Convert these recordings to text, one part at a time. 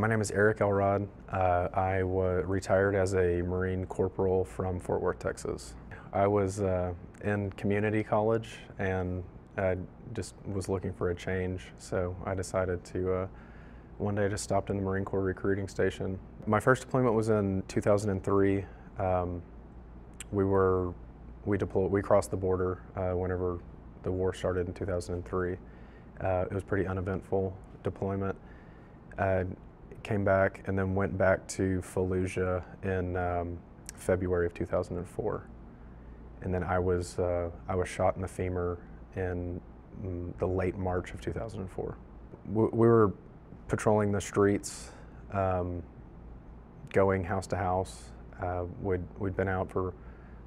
My name is Eric Elrod. I was retired as a Marine corporal from Fort Worth, Texas. I was in community college and I just was looking for a change, so I decided to one day just stopped in the Marine Corps recruiting station. My first deployment was in 2003. We crossed the border whenever the war started in 2003. It was a pretty uneventful deployment. Came back and then went back to Fallujah in February of 2004. And then I was shot in the femur in the late March of 2004. We were patrolling the streets, going house to house. We'd been out for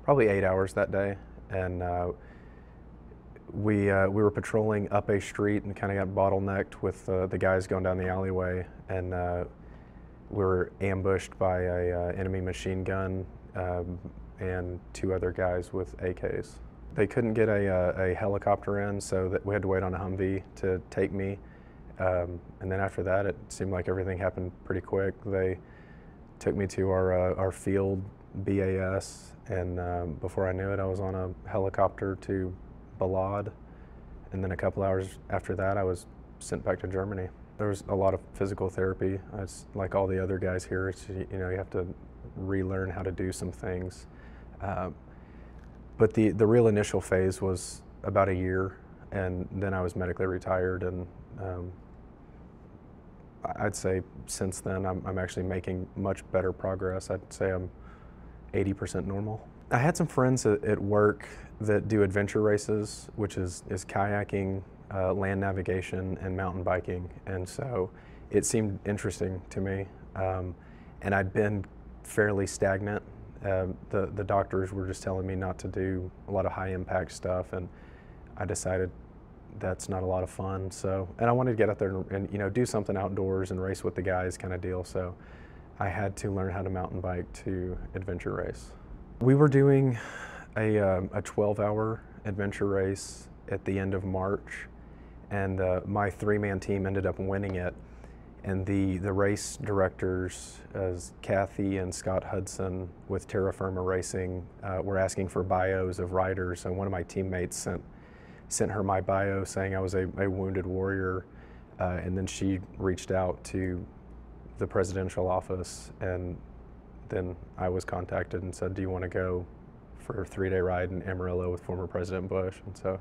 probably 8 hours that day, and we were patrolling up a street and kind of got bottlenecked with the guys going down the alleyway, and we were ambushed by a enemy machine gun and two other guys with AKs. They couldn't get a helicopter in, so that we had to wait on a Humvee to take me. And then after that, it seemed like everything happened pretty quick. They took me to our field BAS, and before I knew it, I was on a helicopter to Balad, and then a couple hours after that I was sent back to Germany. There was a lot of physical therapy. It's like all the other guys here, it's, you have to relearn how to do some things. But the real initial phase was about a year, and then I was medically retired, and I'd say since then I'm actually making much better progress. I'd say I'm 80% normal. I had some friends at work that do adventure races, which is kayaking, land navigation, and mountain biking, and so it seemed interesting to me. And I'd been fairly stagnant. The doctors were just telling me not to do a lot of high impact stuff, and I decided that's not a lot of fun. So, and I wanted to get out there and do something outdoors and race with the guys kind of deal. So I had to learn how to mountain bike to adventure race. We were doing a 12-hour adventure race at the end of March, and my three-man team ended up winning it. And the race directors, as Kathy and Scott Hudson with Terra Firma Racing, were asking for bios of riders, and one of my teammates sent her my bio saying I was a wounded warrior, and then she reached out to the presidential office, and then I was contacted and said, do you want to go for a 3-day ride in Amarillo with former President Bush? And so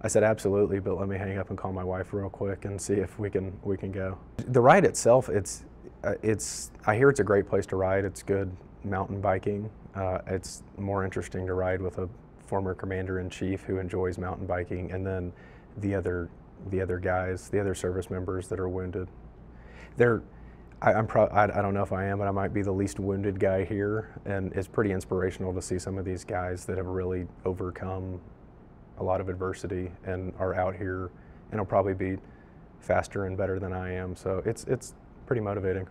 I said, absolutely, but let me hang up and call my wife real quick and see if we can go. The ride itself, I hear it's a great place to ride. It's good mountain biking. It's more interesting to ride with a former commander-in-chief who enjoys mountain biking, and then the other guys, the other service members that are wounded. I don't know if I am, but I might be the least wounded guy here, and it's pretty inspirational to see some of these guys that have really overcome a lot of adversity and are out here and will probably be faster and better than I am. So it's pretty motivating.